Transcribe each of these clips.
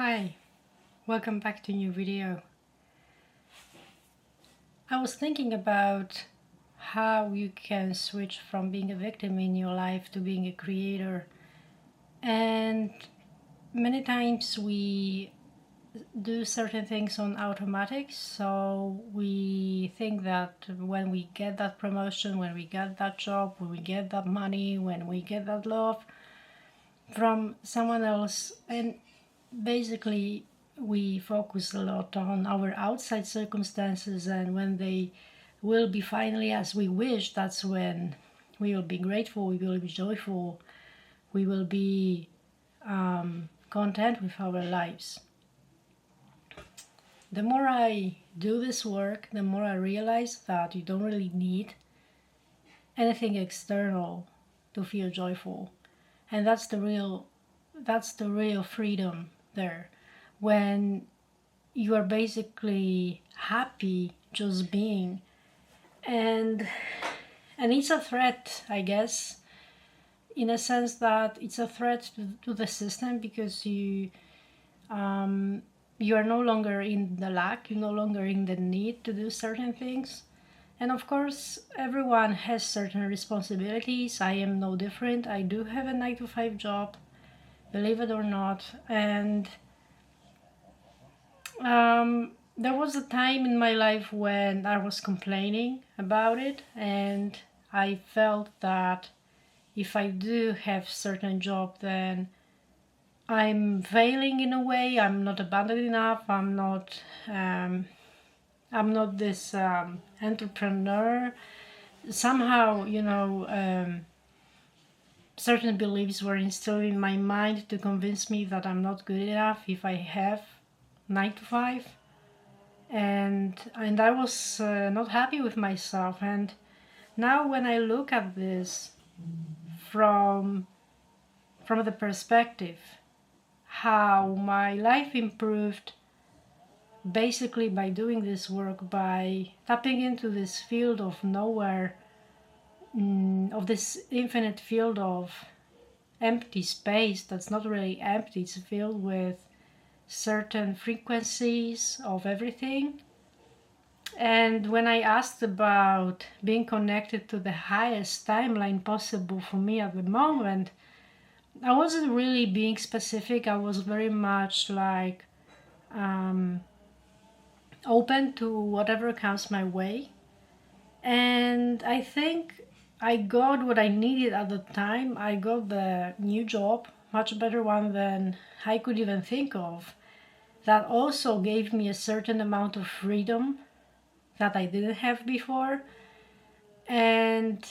Hi, welcome back to a new video. I was thinking about how you can switch from being a victim in your life to being a creator. And many times we do certain things on automatic, so we think that when we get that promotion, when we get that job, when we get that money, when we get that love from someone else, and basically we focus a lot on our outside circumstances, and when they will be finally as we wish, that's when we will be grateful, we will be joyful, we will be content with our lives. The more I do this work, the more I realize that you don't really need anything external to feel joyful. And that's the real freedom there, when you are basically happy just being. And it's a threat, I guess, in a sense that it's a threat to the system, because you are no longer in the lack, you're no longer in the need to do certain things. And of course, everyone has certain responsibilities. I am no different. I do have a 9-to-5 job, believe it or not. And there was a time in my life when I was complaining about it, and I felt that if I do have certain job, then I'm failing in a way. I'm not abundant enough. I'm not this entrepreneur. Somehow, certain beliefs were instilled in my mind to convince me that I'm not good enough if I have 9-to-5, and I was not happy with myself. And now when I look at this from the perspective how my life improved basically by doing this work, by tapping into this field of nowhere, of this infinite field of empty space that's not really empty, it's filled with certain frequencies of everything. And when I asked about being connected to the highest timeline possible for me at the moment, I wasn't really being specific. I was very much like open to whatever comes my way. And I think I got what I needed at the time. I got the new job, much better one than I could even think of. That also gave me a certain amount of freedom that I didn't have before. And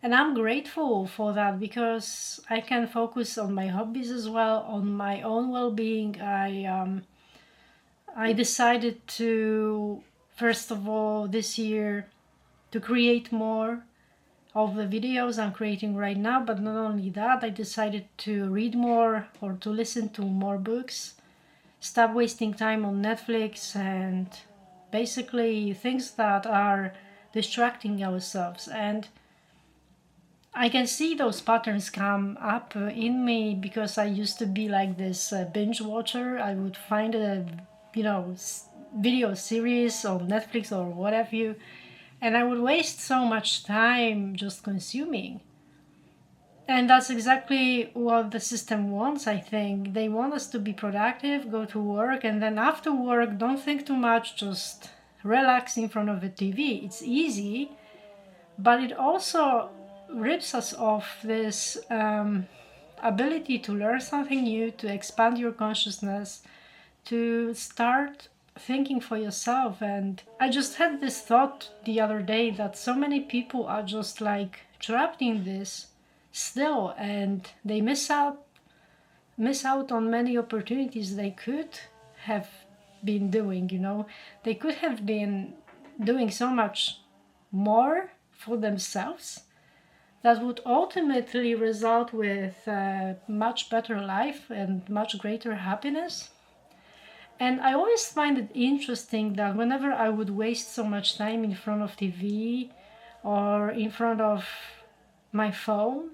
I'm grateful for that, because I can focus on my hobbies as well, on my own well-being. I decided to, first of all, this year, to create more of the videos I'm creating right now. But not only that, I decided to read more, or to listen to more books, stop wasting time on Netflix and basically things that are distracting ourselves. And I can see those patterns come up in me, because I used to be like this binge watcher. I would find a video series on Netflix or what have you, and I would waste so much time just consuming. And that's exactly what the system wants, I think. They want us to be productive, go to work, and then after work, don't think too much, just relax in front of the TV. It's easy, but it also rips us off this ability to learn something new, to expand your consciousness, to start thinking for yourself. And I just had this thought the other day that so many people are just like trapped in this still, and they miss out on many opportunities they could have been doing. They could have been doing so much more for themselves that would ultimately result with a much better life and much greater happiness. And I always find it interesting that whenever I would waste so much time in front of TV or in front of my phone,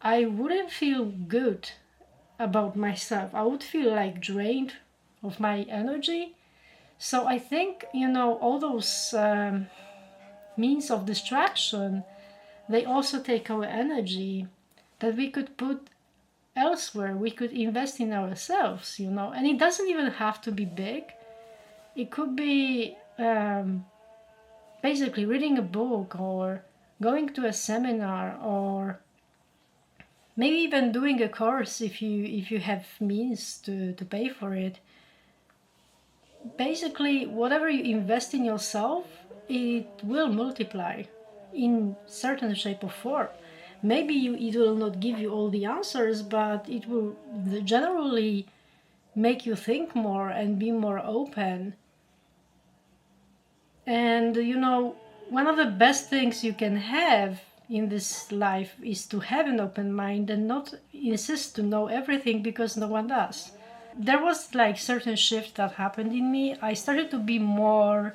I wouldn't feel good about myself. I would feel like drained of my energy. So I think, all those means of distraction, they also take our energy that we could put elsewhere. We could invest in ourselves, and it doesn't even have to be big. It could be basically reading a book, or going to a seminar, or maybe even doing a course if you have means to pay for it. Basically, whatever you invest in yourself, it will multiply in certain shape or form. Maybe it will not give you all the answers, but it will generally make you think more and be more open. And one of the best things you can have in this life is to have an open mind and not insist to know everything, because no one does. There was like certain shift that happened in me. I started to be more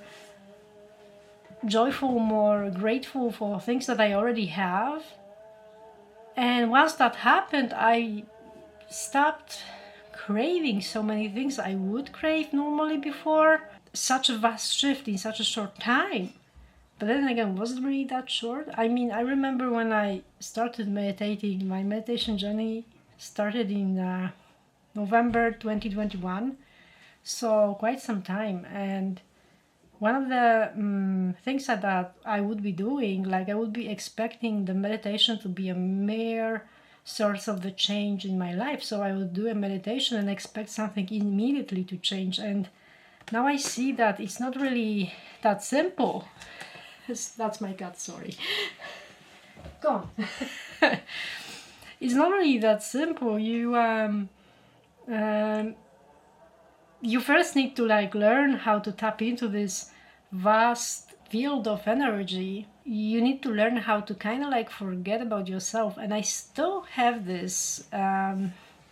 joyful, more grateful for things that I already have. And once that happened, I stopped craving so many things I would crave normally before. Such a vast shift in such a short time. But then again, was it really that short? I mean, I remember when I started meditating, my meditation journey started in November 2021, so quite some time. And one of the things that I would be doing, like I would be expecting the meditation to be a mere source of the change in my life. So I would do a meditation and expect something immediately to change. And now I see that it's not really that simple. That's my cat, sorry. Go on. It's not really that simple. You first need to learn how to tap into this vast field of energy. You need to learn how to kind of forget about yourself. And I still have this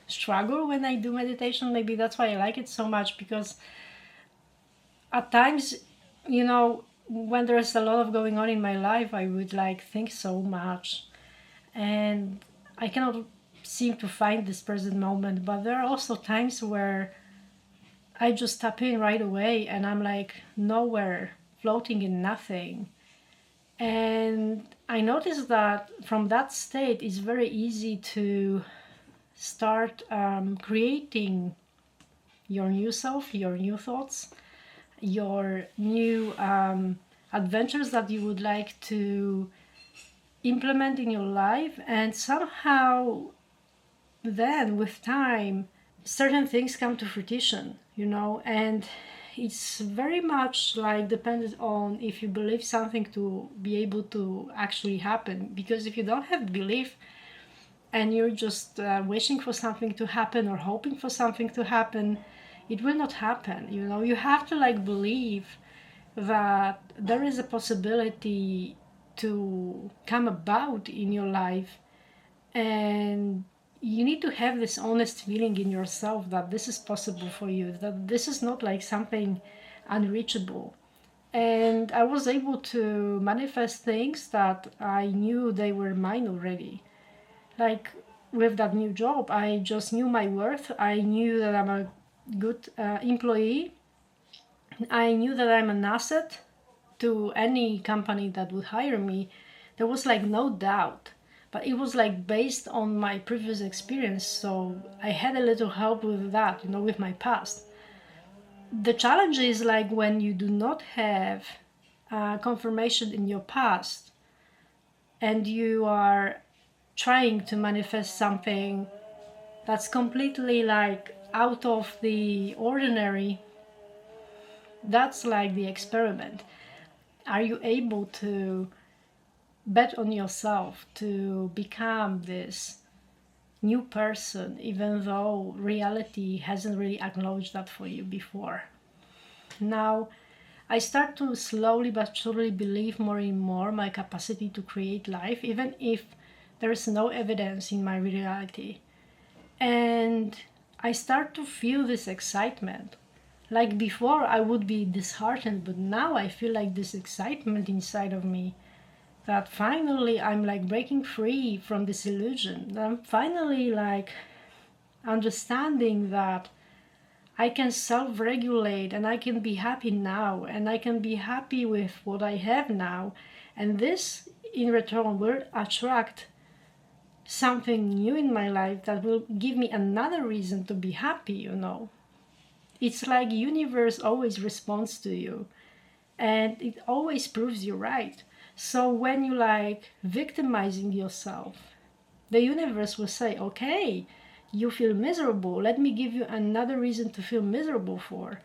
struggle when I do meditation. Maybe that's why I like it so much, because at times, when there's a lot of going on in my life, I would think so much, and I cannot seem to find this present moment. But there are also times where I just tap in right away, and I'm nowhere, floating in nothing. And I noticed that from that state, it's very easy to start creating your new self, your new thoughts, your new adventures that you would like to implement in your life. And somehow then with time, certain things come to fruition, and it's very much dependent on if you believe something to be able to actually happen. Because if you don't have belief and you're just wishing for something to happen or hoping for something to happen, it will not happen. You have to believe that there is a possibility to come about in your life, and you need to have this honest feeling in yourself that this is possible for you, that this is not something unreachable. And I was able to manifest things that I knew they were mine already. With that new job, I just knew my worth. I knew that I'm a good employee. I knew that I'm an asset to any company that would hire me. There was no doubt, but it was based on my previous experience. So I had a little help with that, with my past. The challenge is when you do not have confirmation in your past, and you are trying to manifest something that's completely out of the ordinary. That's the experiment. Are you able to bet on yourself to become this new person, even though reality hasn't really acknowledged that for you before? Now, I start to slowly but surely believe more and more my capacity to create life, even if there is no evidence in my reality. And I start to feel this excitement. Before, I would be disheartened, but now I feel this excitement inside of me, that finally I'm breaking free from this illusion. I'm finally understanding that I can self-regulate and I can be happy now, and I can be happy with what I have now, and this in return will attract something new in my life that will give me another reason to be happy, you know. It's like universe always responds to you, and it always proves you right. So when you like victimizing yourself, the universe will say, okay, you feel miserable, let me give you another reason to feel miserable for.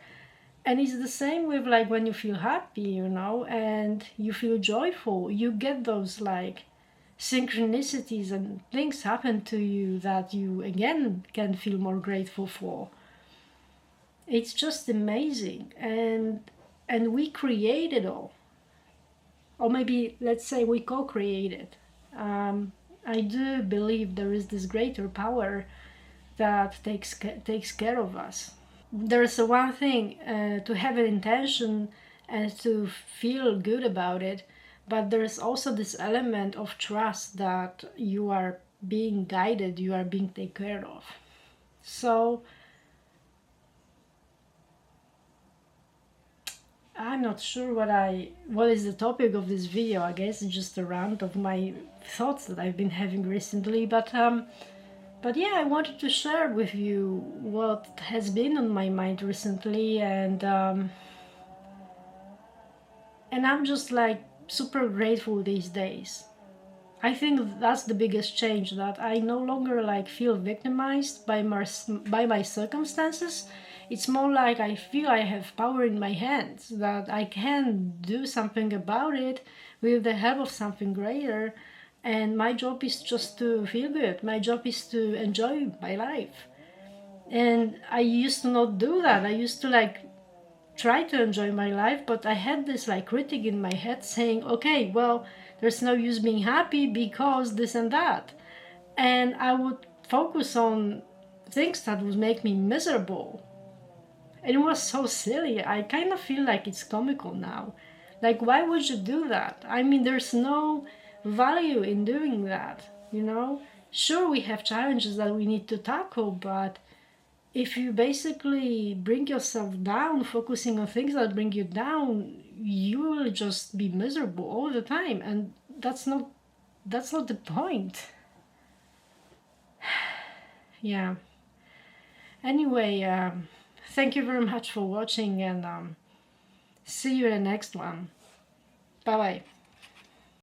And it's the same with like when you feel happy, you know, and you feel joyful, you get those like synchronicities and things happen to you that you again can feel more grateful for. It's just amazing. And we create it all, or maybe let's say we co-create it. I do believe there is this greater power that takes care of us. There's one thing to have an intention and to feel good about it, but there's also this element of trust that you are being guided, you are being taken care of. So I'm not sure what is the topic of this video. I guess it's just a rant of my thoughts that I've been having recently, but yeah, I wanted to share with you what has been on my mind recently, and I'm just like super grateful these days. I think that's the biggest change, that I no longer like feel victimized by my circumstances. It's more like I feel I have power in my hands, that I can do something about it with the help of something greater. And my job is just to feel good. My job is to enjoy my life. And I used to not do that. I used to like try to enjoy my life, but I had this like critic in my head saying, okay, well, there's no use being happy because this and that. And I would focus on things that would make me miserable. And it was so silly. I kind of feel like it's comical now. Like, why would you do that? I mean, there's no value in doing that, you know? Sure, we have challenges that we need to tackle, but if you basically bring yourself down, focusing on things that bring you down, you will just be miserable all the time, and that's not the point. Yeah. Anyway, thank you very much for watching, and see you in the next one. Bye bye.